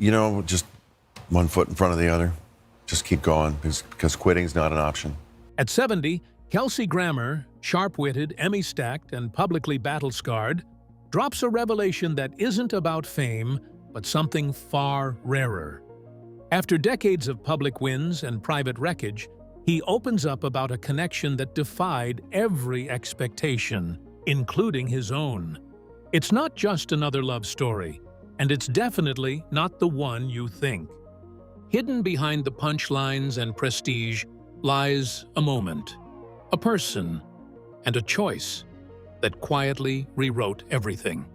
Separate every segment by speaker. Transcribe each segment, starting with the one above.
Speaker 1: Just one foot in front of the other. Just keep going because quitting's not an option.
Speaker 2: At 70, Kelsey Grammer, sharp-witted, Emmy-stacked, and publicly battle-scarred, drops a revelation that isn't about fame, but something far rarer. After decades of public wins and private wreckage, he opens up about a connection that defied every expectation, including his own. It's not just another love story, and it's definitely not the one you think. Hidden behind the punchlines and prestige lies a moment, a person, and a choice that quietly rewrote everything.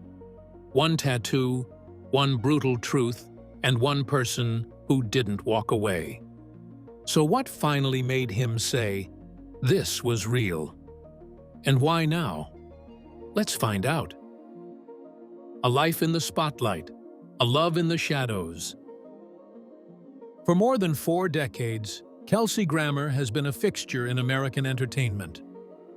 Speaker 2: One tattoo, one brutal truth, and one person who didn't walk away. So what finally made him say, "This was real"? And why now? Let's find out. A life in the spotlight, a love in the shadows. For more than 4 decades, Kelsey Grammer has been a fixture in American entertainment.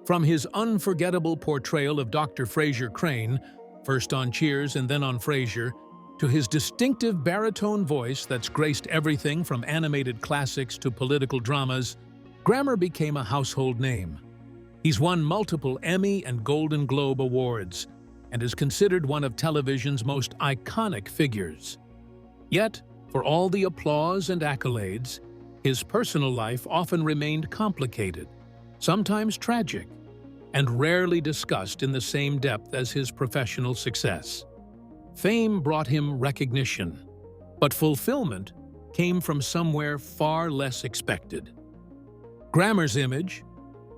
Speaker 2: From his unforgettable portrayal of Dr. Frasier Crane, first on Cheers and then on Frasier, to his distinctive baritone voice that's graced everything from animated classics to political dramas, Grammer became a household name. He's won multiple Emmy and Golden Globe awards and is considered one of television's most iconic figures. Yet, for all the applause and accolades, his personal life often remained complicated, sometimes tragic, and rarely discussed in the same depth as his professional success. Fame brought him recognition, but fulfillment came from somewhere far less expected. Grammer's image,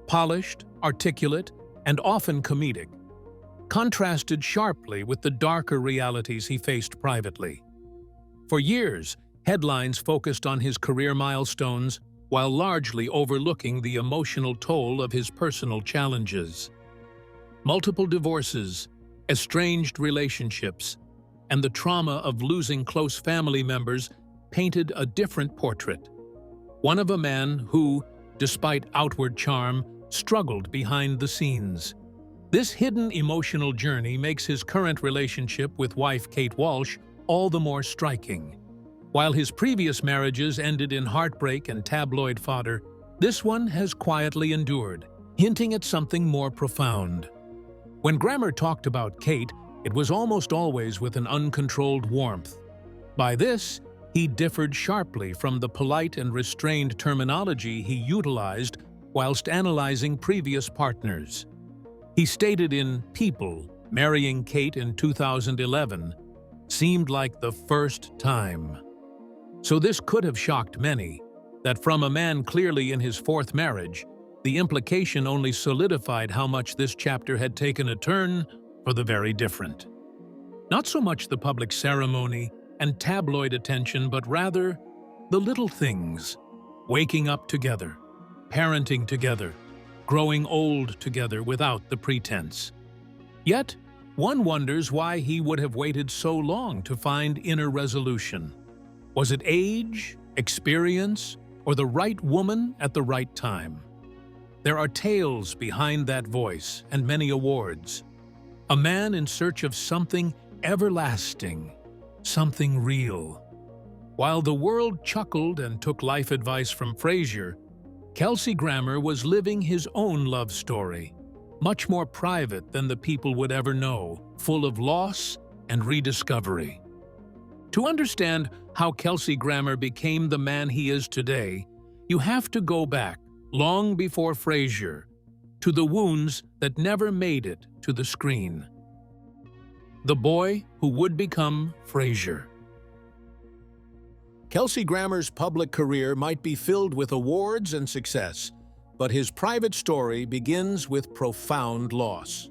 Speaker 2: polished, articulate, and often comedic, contrasted sharply with the darker realities he faced privately. For years, headlines focused on his career milestones while largely overlooking the emotional toll of his personal challenges. Multiple divorces, estranged relationships, and the trauma of losing close family members painted a different portrait. One of a man who, despite outward charm, struggled behind the scenes. This hidden emotional journey makes his current relationship with wife Kate Walsh all the more striking. While his previous marriages ended in heartbreak and tabloid fodder, this one has quietly endured, hinting at something more profound. When Grammer talked about Kate, it was almost always with an uncontrolled warmth. By this, he differed sharply from the polite and restrained terminology he utilized whilst analyzing previous partners. He stated in People, marrying Kate in 2011 seemed like the first time. So this could have shocked many, that from a man clearly in his 4th marriage, the implication only solidified how much this chapter had taken a turn for the very different. Not so much the public ceremony and tabloid attention, but rather the little things. Waking up together, parenting together, growing old together without the pretense. Yet, one wonders why he would have waited so long to find inner resolution. Was it age, experience, or the right woman at the right time? There are tales behind that voice and many awards. A man in search of something everlasting, something real. While the world chuckled and took life advice from Frasier, Kelsey Grammer was living his own love story, much more private than the people would ever know, full of loss and rediscovery. To understand how Kelsey Grammer became the man he is today, you have to go back, long before Frasier, to the wounds that never made it to the screen. The boy who would become Frasier. Kelsey Grammer's public career might be filled with awards and success, but his private story begins with profound loss.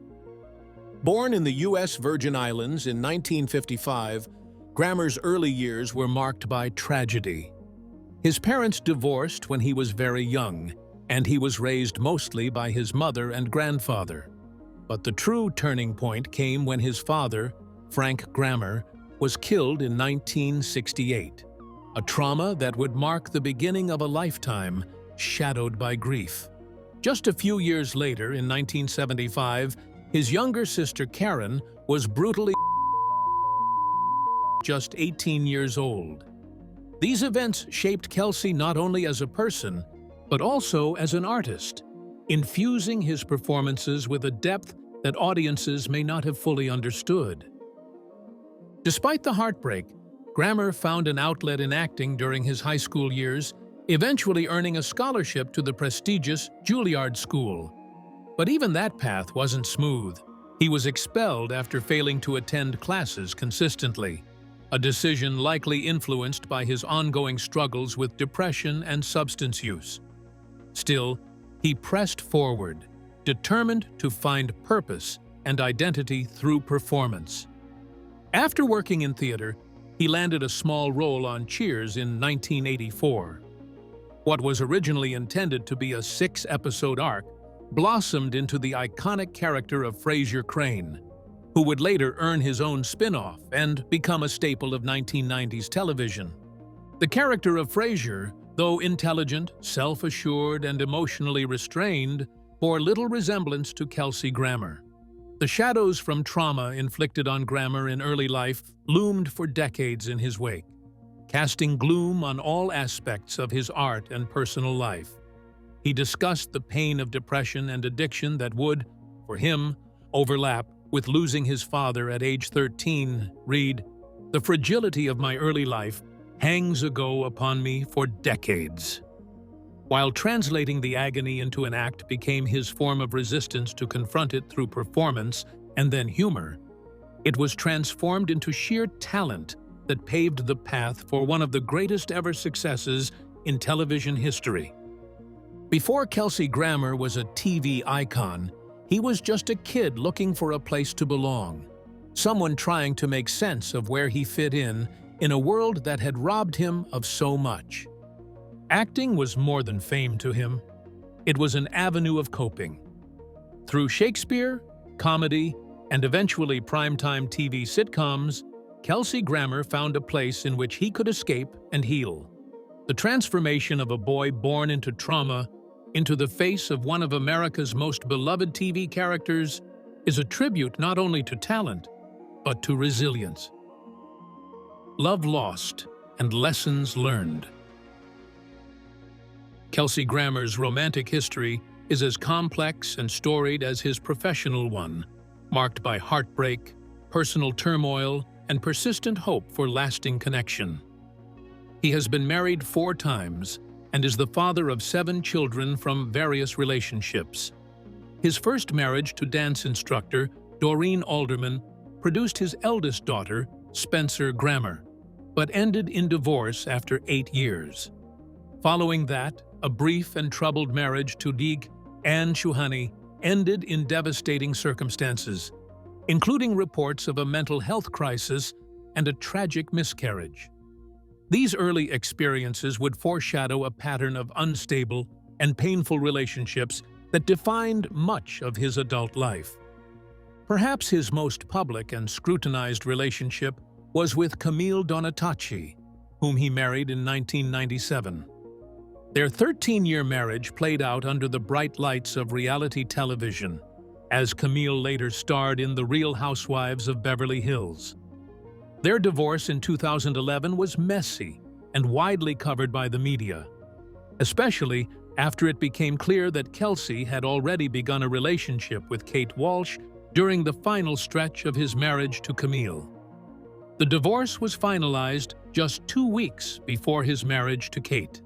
Speaker 2: Born in the U.S. Virgin Islands in 1955, Grammer's early years were marked by tragedy. His parents divorced when he was very young, and he was raised mostly by his mother and grandfather. But the true turning point came when his father, Frank Grammer, was killed in 1968, a trauma that would mark the beginning of a lifetime shadowed by grief. Just a few years later, in 1975, his younger sister Karen was brutally just 18 years old. These events shaped Kelsey not only as a person, but also as an artist, infusing his performances with a depth that audiences may not have fully understood. Despite the heartbreak, Grammer found an outlet in acting during his high school years, eventually earning a scholarship to the prestigious Juilliard School. But even that path wasn't smooth. He was expelled after failing to attend classes consistently, a decision likely influenced by his ongoing struggles with depression and substance use. Still, he pressed forward, determined to find purpose and identity through performance. After working in theater, he landed a small role on Cheers in 1984. What was originally intended to be a 6-episode arc blossomed into the iconic character of Frasier Crane, who would later earn his own spin-off and become a staple of 1990s television. The character of Frasier, though intelligent, self-assured, and emotionally restrained, bore little resemblance to Kelsey Grammer. The shadows from trauma inflicted on Grammer in early life loomed for decades in his wake, casting gloom on all aspects of his art and personal life. He discussed the pain of depression and addiction that would, for him, overlap with losing his father at age 13. Read, "The fragility of my early life hangs ago upon me for decades." While translating the agony into an act became his form of resistance to confront it through performance and then humor, it was transformed into sheer talent that paved the path for one of the greatest ever successes in television history. Before Kelsey Grammer was a TV icon, he was just a kid looking for a place to belong, someone trying to make sense of where he fit in a world that had robbed him of so much. Acting was more than fame to him. It was an avenue of coping. Through Shakespeare, comedy, and eventually primetime TV sitcoms, Kelsey Grammer found a place in which he could escape and heal. The transformation of a boy born into trauma into the face of one of America's most beloved TV characters is a tribute not only to talent, but to resilience. Love lost and lessons learned. Kelsey Grammer's romantic history is as complex and storied as his professional one, marked by heartbreak, personal turmoil, and persistent hope for lasting connection. He has been married 4 times and is the father of 7 children from various relationships. His first marriage to dance instructor Doreen Alderman produced his eldest daughter, Spencer Grammer, but ended in divorce after 8 years. Following that, a brief and troubled marriage to Anne Shuhani ended in devastating circumstances, including reports of a mental health crisis and a tragic miscarriage. These early experiences would foreshadow a pattern of unstable and painful relationships that defined much of his adult life. Perhaps his most public and scrutinized relationship was with Camille Donatacci, whom he married in 1997. Their 13-year marriage played out under the bright lights of reality television, as Camille later starred in The Real Housewives of Beverly Hills. Their divorce in 2011 was messy and widely covered by the media, especially after it became clear that Kelsey had already begun a relationship with Kate Walsh during the final stretch of his marriage to Camille. The divorce was finalized just 2 weeks before his marriage to Kate.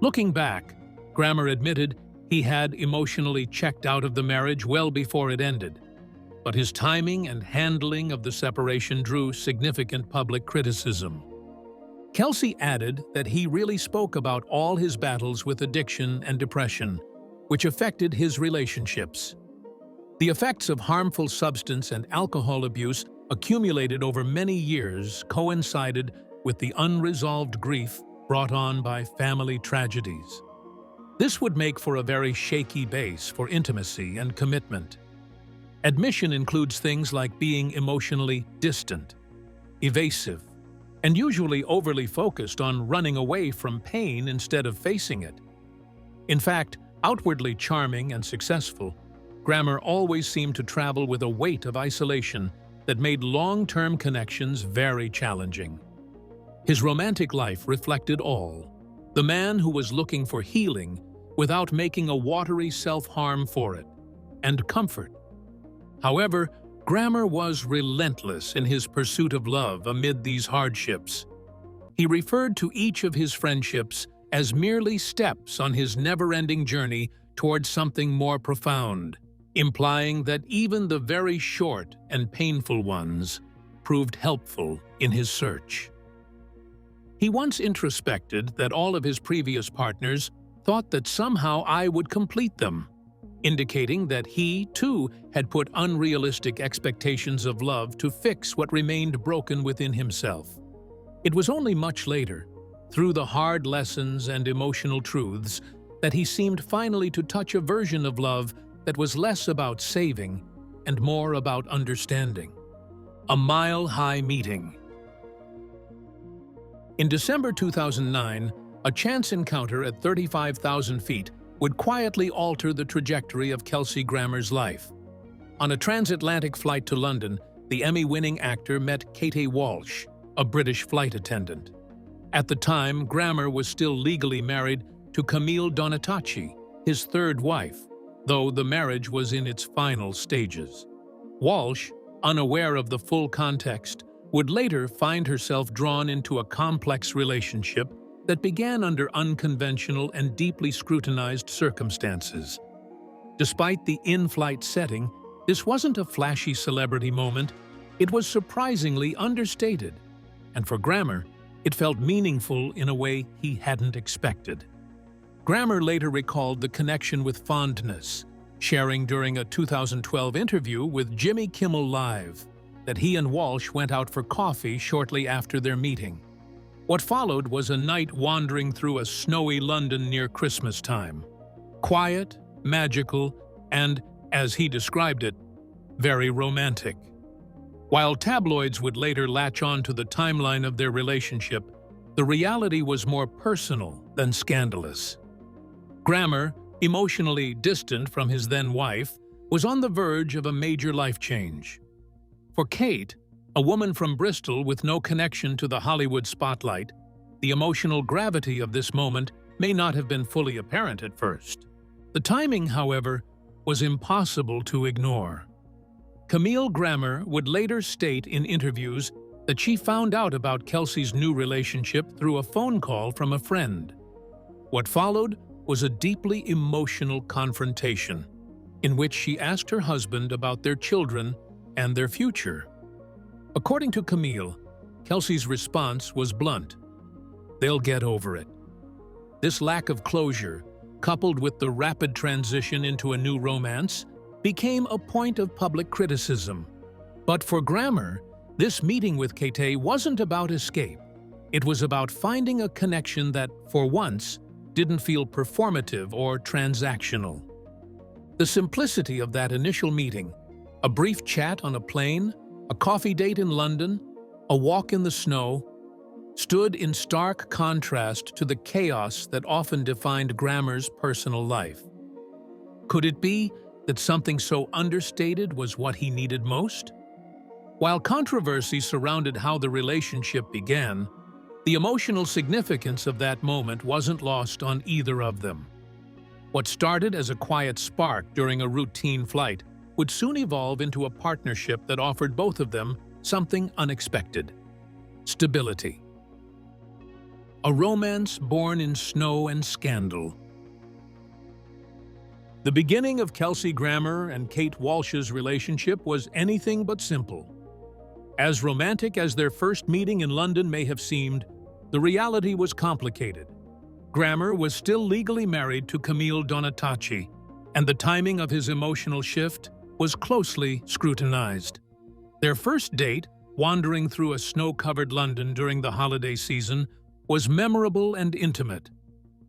Speaker 2: Looking back, Grammer admitted he had emotionally checked out of the marriage well before it ended, but his timing and handling of the separation drew significant public criticism. Kelsey added that he really spoke about all his battles with addiction and depression, which affected his relationships. The effects of harmful substance and alcohol abuse accumulated over many years coincided with the unresolved grief brought on by family tragedies. This would make for a very shaky base for intimacy and commitment. Admission includes things like being emotionally distant, evasive, and usually overly focused on running away from pain instead of facing it. In fact, outwardly charming and successful, Grammer always seemed to travel with a weight of isolation that made long-term connections very challenging. His romantic life reflected all. The man who was looking for healing without making a watery self-harm for it, and comfort. However, Grammer was relentless in his pursuit of love amid these hardships. He referred to each of his friendships as merely steps on his never-ending journey towards something more profound, implying that even the very short and painful ones proved helpful in his search. He once introspected that all of his previous partners thought that somehow I would complete them, indicating that he, too, had put unrealistic expectations of love to fix what remained broken within himself. It was only much later, through the hard lessons and emotional truths, that he seemed finally to touch a version of love that was less about saving and more about understanding. A mile-high meeting. In December 2009, a chance encounter at 35,000 feet would quietly alter the trajectory of Kelsey Grammer's life. On a transatlantic flight to London, the Emmy-winning actor met Katy Walsh, a British flight attendant. At the time, Grammer was still legally married to Camille Donatacci, his third wife, though the marriage was in its final stages. Walsh, unaware of the full context, would later find herself drawn into a complex relationship that began under unconventional and deeply scrutinized circumstances. Despite the in-flight setting, this wasn't a flashy celebrity moment. It was surprisingly understated, and for Grammer, it felt meaningful in a way he hadn't expected. Grammer later recalled the connection with fondness, sharing during a 2012 interview with Jimmy Kimmel Live that he and Walsh went out for coffee shortly after their meeting. What followed was a night wandering through a snowy London near Christmas time. Quiet, magical, and, as he described it, very romantic. While tabloids would later latch on to the timeline of their relationship, the reality was more personal than scandalous. Grammer, emotionally distant from his then-wife, was on the verge of a major life change. For Kate, a woman from Bristol with no connection to the Hollywood spotlight, the emotional gravity of this moment may not have been fully apparent at first. The timing, however, was impossible to ignore. Camille Grammer would later state in interviews that she found out about Kelsey's new relationship through a phone call from a friend. What followed was a deeply emotional confrontation, in which she asked her husband about their children and their future. According to Camille, Kelsey's response was blunt: "They'll get over it." This lack of closure, coupled with the rapid transition into a new romance, became a point of public criticism. But for Grammer, this meeting with Katy wasn't about escape. It was about finding a connection that, for once, didn't feel performative or transactional. The simplicity of that initial meeting, a brief chat on a plane, a coffee date in London, a walk in the snow, stood in stark contrast to the chaos that often defined Grammer's personal life. Could it be that something so understated was what he needed most? While controversy surrounded how the relationship began, the emotional significance of that moment wasn't lost on either of them. What started as a quiet spark during a routine flight would soon evolve into a partnership that offered both of them something unexpected: stability. A romance born in snow and scandal. The beginning of Kelsey Grammer and Kate Walsh's relationship was anything but simple. As romantic as their first meeting in London may have seemed, the reality was complicated. Grammer was still legally married to Camille Donatacci, and the timing of his emotional shift was closely scrutinized. Their first date, wandering through a snow-covered London during the holiday season, was memorable and intimate.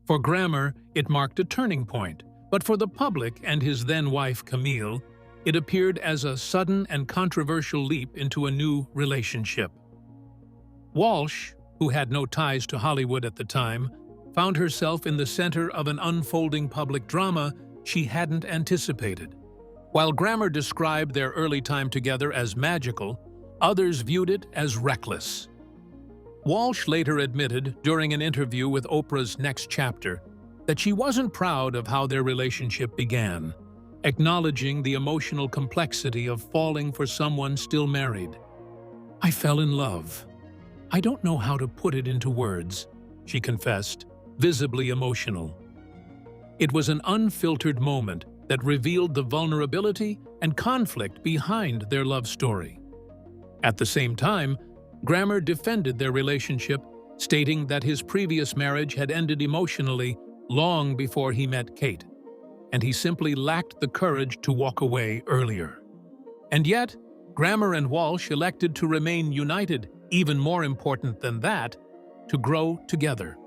Speaker 2: For Grammer, it marked a turning point, but for the public and his then-wife Camille, it appeared as a sudden and controversial leap into a new relationship. Walsh, who had no ties to Hollywood at the time, found herself in the center of an unfolding public drama she hadn't anticipated. While Grammer described their early time together as magical, Others viewed it as reckless. Walsh later admitted during an interview with Oprah's Next Chapter that she wasn't proud of how their relationship began, acknowledging the emotional complexity of falling for someone still married. "I fell in love. I don't know how to put it into words," she confessed, visibly emotional. It was an unfiltered moment that revealed the vulnerability and conflict behind their love story. At the same time, Grammer defended their relationship, stating that his previous marriage had ended emotionally long before he met Kate, and he simply lacked the courage to walk away earlier. And yet, Grammer and Walsh elected to remain united, even more important than that, to grow together.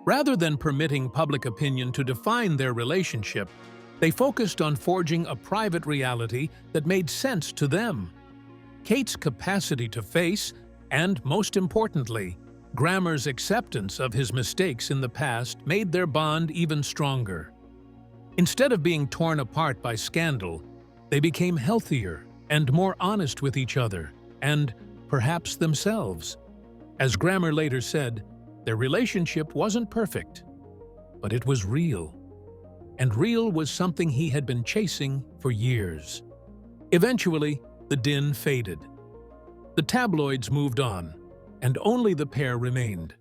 Speaker 2: Rather than permitting public opinion to define their relationship, they focused on forging a private reality that made sense to them. Kate's capacity to face, and most importantly, Grammer's acceptance of his mistakes in the past made their bond even stronger. Instead of being torn apart by scandal, they became healthier and more honest with each other, and perhaps themselves. As Grammer later said, their relationship wasn't perfect, but it was real. And real was something he had been chasing for years. Eventually, the din faded. The tabloids moved on, and only the pair remained.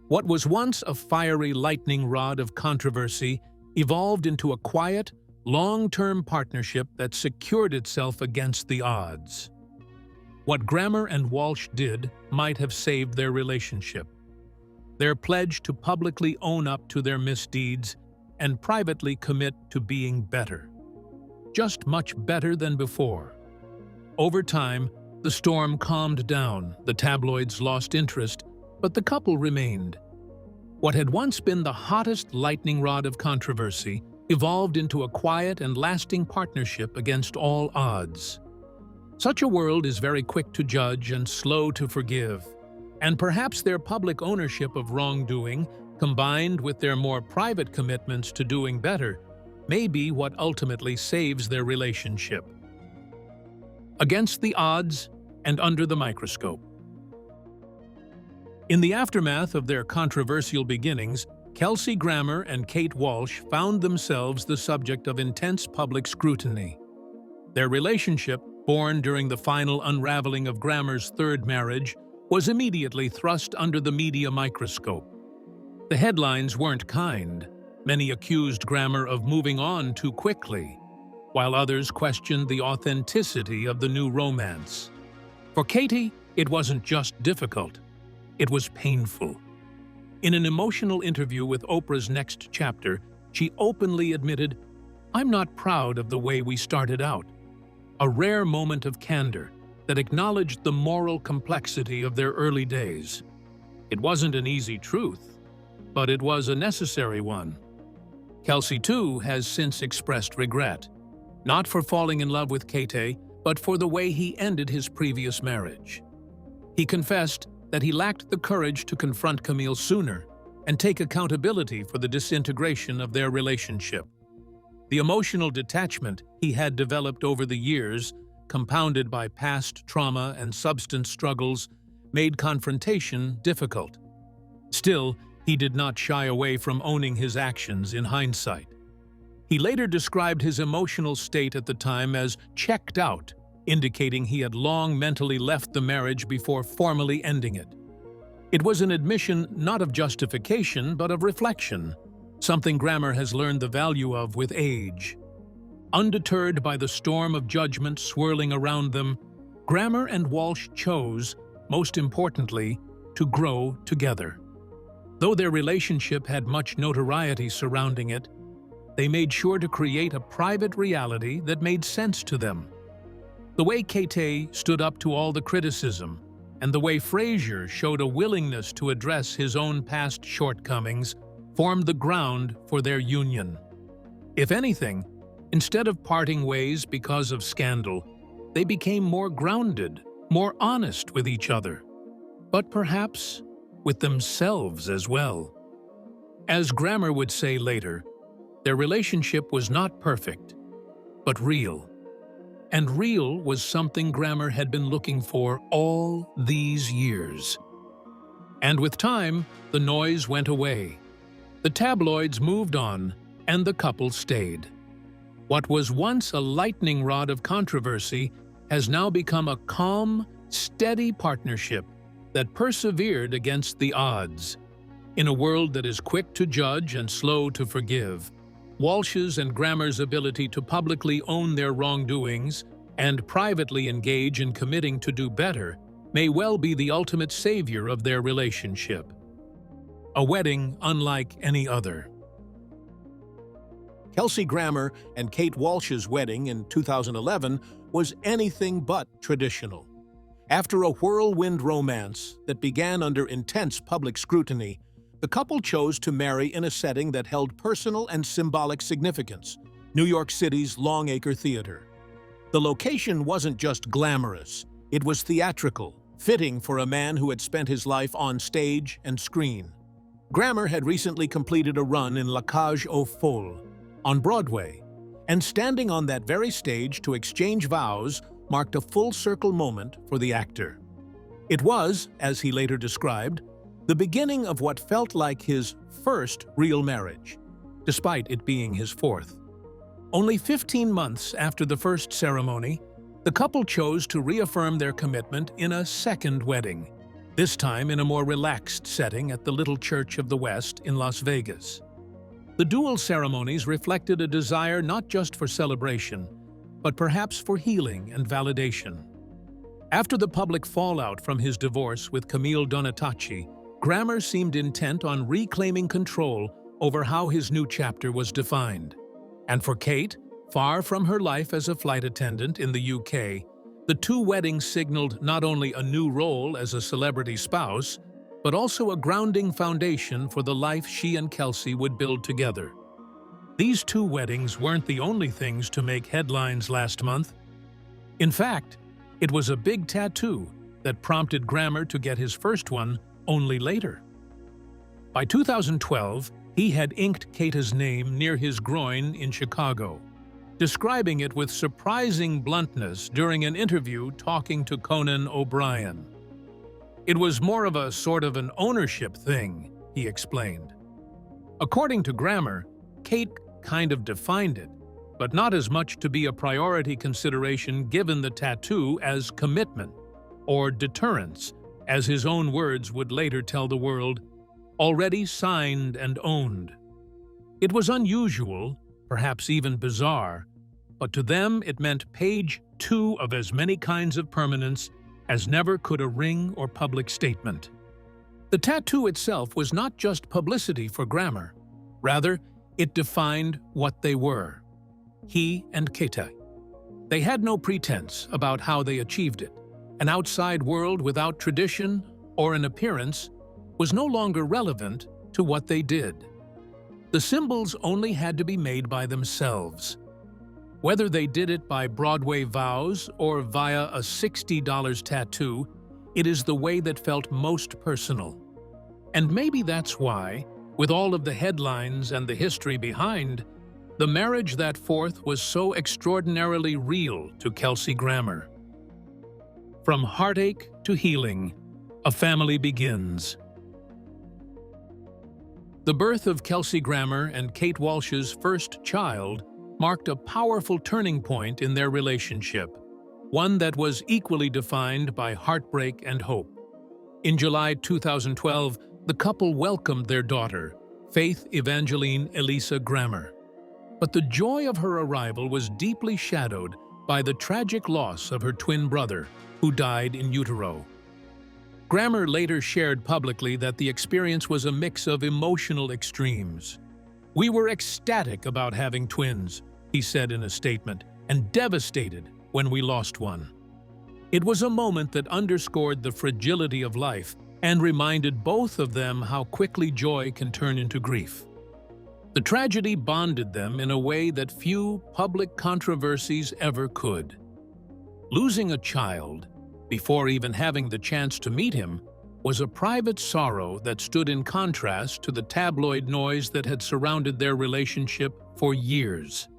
Speaker 2: What was once a fiery lightning rod of controversy evolved into a quiet, long-term partnership that secured itself against the odds. What Grammer and Walsh did might have saved their relationship. Their pledge to publicly own up to their misdeeds and privately commit to being better. Just much better than before. Over time, the storm calmed down, the tabloids lost interest, but the couple remained. What had once been the hottest lightning rod of controversy evolved into a quiet and lasting partnership against all odds. Such a world is very quick to judge and slow to forgive, and perhaps their public ownership of wrongdoing, combined with their more private commitments to doing better, may be what ultimately saves their relationship. Against the odds and under the microscope. In the aftermath of their controversial beginnings, Kelsey Grammer and Kate Walsh found themselves the subject of intense public scrutiny. Their relationship, born during the final unraveling of Grammer's third marriage, was immediately thrust under the media microscope. The headlines weren't kind. Many accused Grammer of moving on too quickly, while others questioned the authenticity of the new romance. For Katy, it wasn't just difficult, it was painful. In an emotional interview with Oprah's Next Chapter, she openly admitted, "I'm not proud of the way we started out." A rare moment of candor that acknowledged the moral complexity of their early days. It wasn't an easy truth, but it was a necessary one. Kelsey, too, has since expressed regret, not for falling in love with Katy, but for the way he ended his previous marriage. He confessed that he lacked the courage to confront Camille sooner and take accountability for the disintegration of their relationship. The emotional detachment he had developed over the years, compounded by past trauma and substance struggles, made confrontation difficult. Still, he did not shy away from owning his actions in hindsight. He later described his emotional state at the time as checked out, indicating he had long mentally left the marriage before formally ending it. It was an admission not of justification but of reflection, something Grammer has learned the value of with age. Undeterred by the storm of judgment swirling around them, Grammer and Walsh chose, most importantly, to grow together. Though their relationship had much notoriety surrounding it, they made sure to create a private reality that made sense to them. The way Katy stood up to all the criticism, and the way Frazier showed a willingness to address his own past shortcomings, formed the ground for their union. If anything, instead of parting ways because of scandal, they became more grounded, more honest with each other, but perhaps with themselves as well. As Grammer would say later, their relationship was not perfect, but real. And real was something Grammer had been looking for all these years. And with time, the noise went away. The tabloids moved on, and the couple stayed. What was once a lightning rod of controversy has now become a calm, steady partnership that persevered against the odds. In a world that is quick to judge and slow to forgive, Walsh's and Grammer's ability to publicly own their wrongdoings and privately engage in committing to do better may well be the ultimate savior of their relationship. A wedding unlike any other.
Speaker 3: Kelsey Grammer and Kate Walsh's wedding in 2011 was anything but traditional. After a whirlwind romance that began under intense public scrutiny, the couple chose to marry in a setting that held personal and symbolic significance: New York City's Longacre Theater. The location wasn't just glamorous, it was theatrical, fitting for a man who had spent his life on stage and screen. Grammer had recently completed a run in La Cage aux Folles on Broadway, and standing on that very stage to exchange vows marked a full-circle moment for the actor. It was, as he later described, the beginning of what felt like his first real marriage, despite it being his fourth. Only 15 months after the first ceremony, the couple chose to reaffirm their commitment in a second wedding, this time in a more relaxed setting at the Little Church of the West in Las Vegas. The dual ceremonies reflected a desire not just for celebration, but perhaps for healing and validation. After the public fallout from his divorce with Camille Donatacci, Grammer seemed intent on reclaiming control over how his new chapter was defined. And for Kate, far from her life as a flight attendant in the UK, the two weddings signaled not only a new role as a celebrity spouse, but also a grounding foundation for the life she and Kelsey would build together. These two weddings weren't the only things to make headlines last month. In fact, it was a big tattoo that prompted Grammer to get his first one only later. By 2012, he had inked Katy's name near his groin in Chicago, describing it with surprising bluntness during an interview talking to Conan O'Brien. It was more of a sort of an ownership thing, he explained. According to Grammer, Kate kind of defined it, but not as much to be a priority consideration given the tattoo as commitment, or deterrence, as his own words would later tell the world, already signed and owned. It was unusual, perhaps even bizarre, but to them it meant page 2 of as many kinds of permanence as never could a ring or public statement. The tattoo itself was not just publicity for Grammer. Rather, it defined what they were. He and Katy. They had no pretense about how they achieved it. An outside world without tradition or an appearance was no longer relevant to what they did. The symbols only had to be made by themselves. Whether they did it by Broadway vows or via a $60 tattoo, it is the way that felt most personal. And maybe that's why, with all of the headlines and the history behind, the marriage that fourth was so extraordinarily real to Kelsey Grammer. From heartache to healing, a family begins. The birth of Kelsey Grammer and Kate Walsh's first child marked a powerful turning point in their relationship, one that was equally defined by heartbreak and hope. In July 2012, the couple welcomed their daughter, Faith Evangeline Elisa Grammer. But the joy of her arrival was deeply shadowed by the tragic loss of her twin brother, who died in utero. Grammer later shared publicly that the experience was a mix of emotional extremes. "We were ecstatic about having twins," he said in a statement, "and devastated when we lost one." It was a moment that underscored the fragility of life and reminded both of them how quickly joy can turn into grief. The tragedy bonded them in a way that few public controversies ever could. Losing a child, before even having the chance to meet him, was a private sorrow that stood in contrast to the tabloid noise that had surrounded their relationship for years.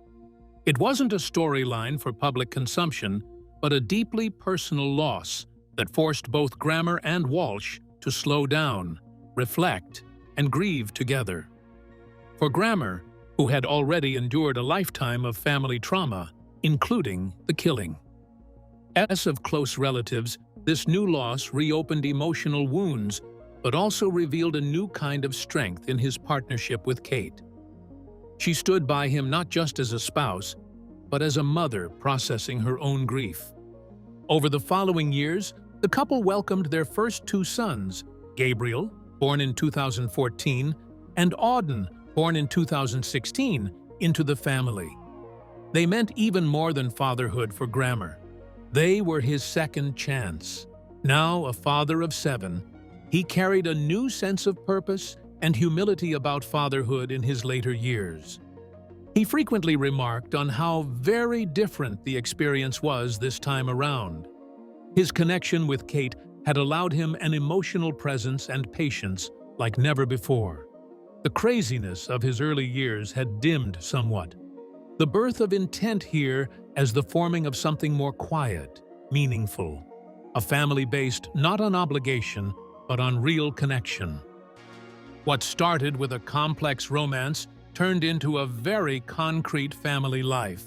Speaker 2: It wasn't a storyline for public consumption, but a deeply personal loss that forced both Grammer and Walsh to slow down, reflect, and grieve together. For Grammer, who had already endured a lifetime of family trauma, including the killing. As of close relatives, this new loss reopened emotional wounds, but also revealed a new kind of strength in his partnership with Kate. She stood by him not just as a spouse, but as a mother processing her own grief. Over the following years, the couple welcomed their first two sons, Gabriel, born in 2014, and Auden, born in 2016, into the family. They meant even more than fatherhood for Grammer. They were his second chance. Now a father of 7, he carried a new sense of purpose and humility about fatherhood in his later years. He frequently remarked on how very different the experience was this time around. His connection with Kate had allowed him an emotional presence and patience like never before. The craziness of his early years had dimmed somewhat. The birth of intent here as the forming of something more quiet, meaningful. A family based not on obligation, but on real connection. What started with a complex romance turned into a very concrete family life.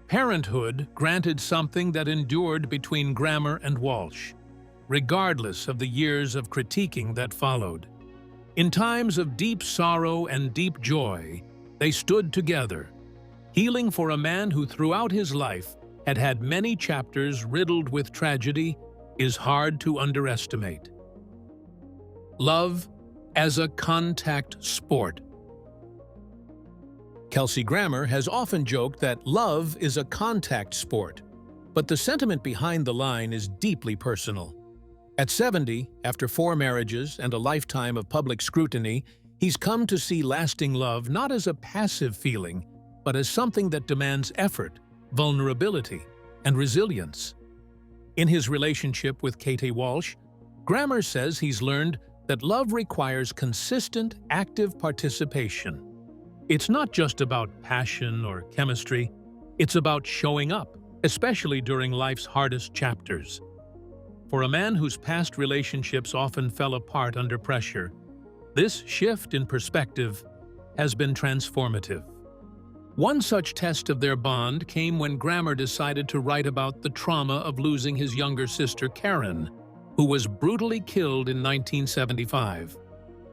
Speaker 2: Parenthood granted something that endured between Grammer and Walsh, regardless of the years of critiquing that followed. In times of deep sorrow and deep joy, they stood together, healing for a man who throughout his life had had many chapters riddled with tragedy is hard to underestimate. Love as a contact sport. Kelsey Grammer has often joked that love is a contact sport, but the sentiment behind the line is deeply personal. At 70, after 4 marriages and a lifetime of public scrutiny, he's come to see lasting love not as a passive feeling, but as something that demands effort, vulnerability, and resilience. In his relationship with Katy Walsh, Grammer says he's learned that love requires consistent, active participation. It's not just about passion or chemistry, it's about showing up, especially during life's hardest chapters. For a man whose past relationships often fell apart under pressure, this shift in perspective has been transformative. One such test of their bond came when Grammer decided to write about the trauma of losing his younger sister Karen, who was brutally killed in 1975.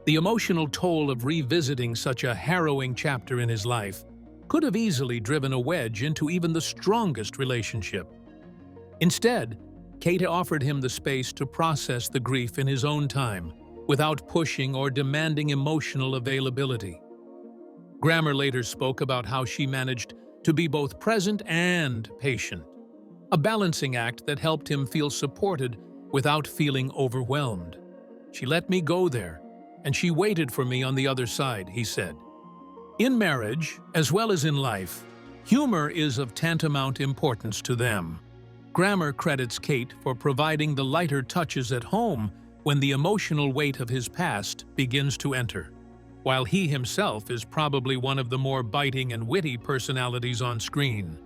Speaker 2: The emotional toll of revisiting such a harrowing chapter in his life could have easily driven a wedge into even the strongest relationship. Instead, Kate offered him the space to process the grief in his own time, without pushing or demanding emotional availability. Grammer later spoke about how she managed to be both present and patient, a balancing act that helped him feel supported without feeling overwhelmed. "She let me go there, and she waited for me on the other side," he said. In marriage, as well as in life, humor is of tantamount importance to them. Grammer credits Kate for providing the lighter touches at home when the emotional weight of his past begins to enter, while he himself is probably one of the more biting and witty personalities on screen.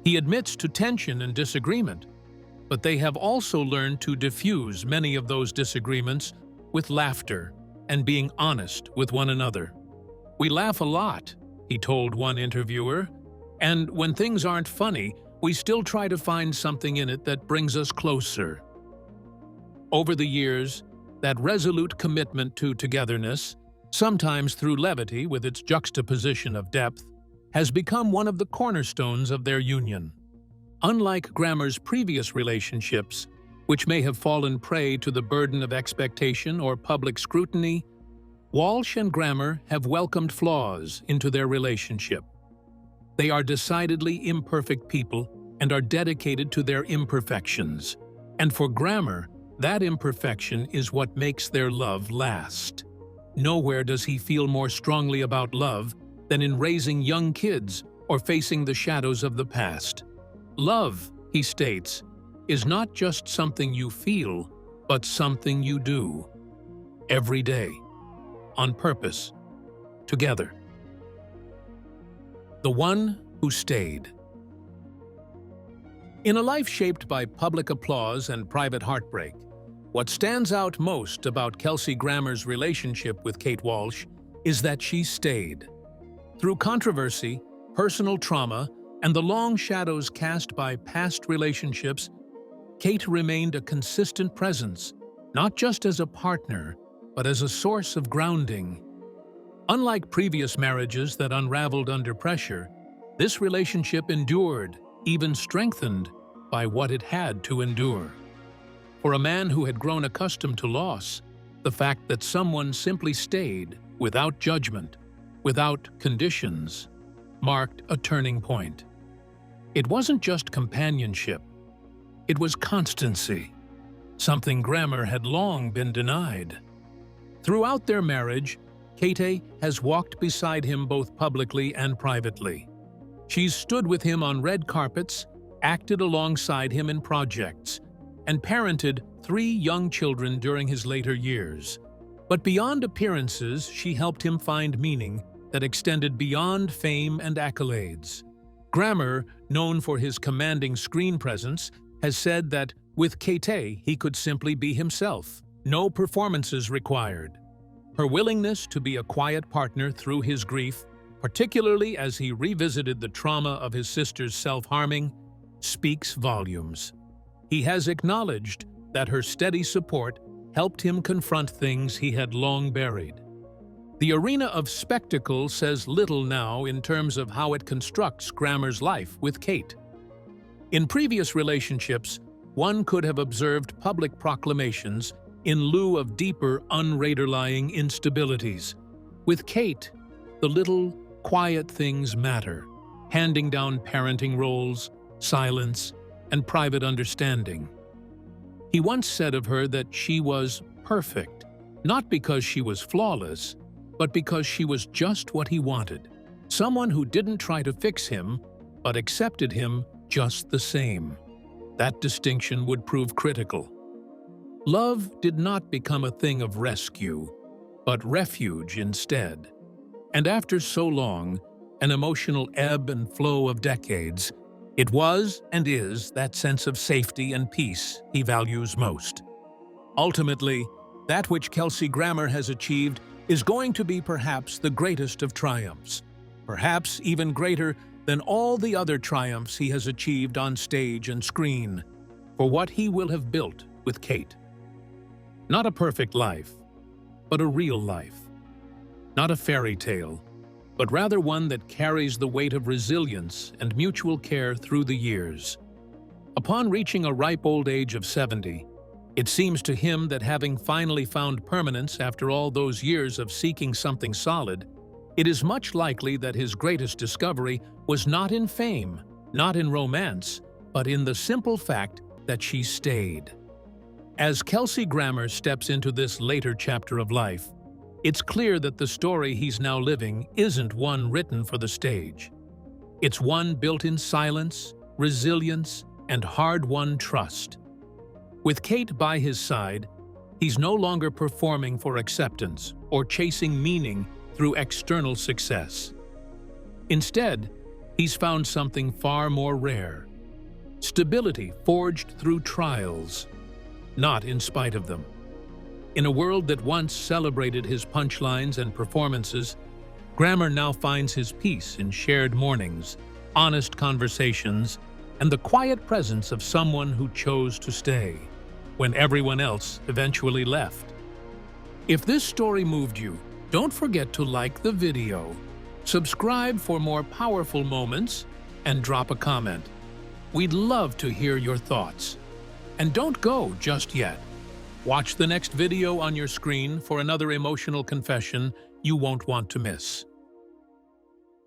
Speaker 2: He admits to tension and disagreement, but they have also learned to diffuse many of those disagreements with laughter and being honest with one another. "We laugh a lot," he told one interviewer, "and when things aren't funny, we still try to find something in it that brings us closer." Over the years, that resolute commitment to togetherness, sometimes through levity with its juxtaposition of depth, has become one of the cornerstones of their union. Unlike Grammer's previous relationships, which may have fallen prey to the burden of expectation or public scrutiny, Walsh and Grammer have welcomed flaws into their relationship. They are decidedly imperfect people and are dedicated to their imperfections. And for Grammer, that imperfection is what makes their love last. Nowhere does he feel more strongly about love than in raising young kids or facing the shadows of the past. Love, he states, is not just something you feel, but something you do. Every day. On purpose. Together. The one who stayed. In a life shaped by public applause and private heartbreak, what stands out most about Kelsey Grammer's relationship with Kate Walsh is that she stayed. Through controversy, personal trauma, and the long shadows cast by past relationships, Kate remained a consistent presence, not just as a partner, but as a source of grounding. Unlike previous marriages that unraveled under pressure, this relationship endured, even strengthened, by what it had to endure. For a man who had grown accustomed to loss, the fact that someone simply stayed, without judgment, without conditions, marked a turning point. It wasn't just companionship, it was constancy, something Grammer had long been denied. Throughout their marriage, Katy has walked beside him both publicly and privately. She's stood with him on red carpets, acted alongside him in projects, and parented 3 young children during his later years. But beyond appearances, she helped him find meaning that extended beyond fame and accolades. Grammer, known for his commanding screen presence, has said that with Katy he could simply be himself, no performances required. Her willingness to be a quiet partner through his grief, particularly as he revisited the trauma of his sister's self-harming, speaks volumes. He has acknowledged that her steady support helped him confront things he had long buried. The arena of spectacle says little now in terms of how it constructs Grammer's life with Kate. In previous relationships, one could have observed public proclamations in lieu of deeper, unradarlying instabilities. With Kate, the little, quiet things matter, handing down parenting roles, silence, and private understanding. He once said of her that she was perfect, not because she was flawless, but because she was just what he wanted. Someone who didn't try to fix him, but accepted him just the same. That distinction would prove critical. Love did not become a thing of rescue, but refuge instead. And after so long, an emotional ebb and flow of decades, it was and is that sense of safety and peace he values most. Ultimately, that which Kelsey Grammer has achieved is going to be perhaps the greatest of triumphs, perhaps even greater than all the other triumphs he has achieved on stage and screen, for what he will have built with Kate. Not a perfect life, but a real life. Not a fairy tale, but rather one that carries the weight of resilience and mutual care through the years. Upon reaching a ripe old age of 70, it seems to him that having finally found permanence after all those years of seeking something solid, it is much likely that his greatest discovery was not in fame, not in romance, but in the simple fact that she stayed. As Kelsey Grammer steps into this later chapter of life, it's clear that the story he's now living isn't one written for the stage. It's one built in silence, resilience, and hard-won trust. With Kate by his side, he's no longer performing for acceptance or chasing meaning through external success. Instead, he's found something far more rare: stability forged through trials, not in spite of them. In a world that once celebrated his punchlines and performances, Grammer now finds his peace in shared mornings, honest conversations, and the quiet presence of someone who chose to stay when everyone else eventually left. If this story moved you, don't forget to like the video, subscribe for more powerful moments, and drop a comment. We'd love to hear your thoughts. And don't go just yet. Watch the next video on your screen for another emotional confession you won't want to miss.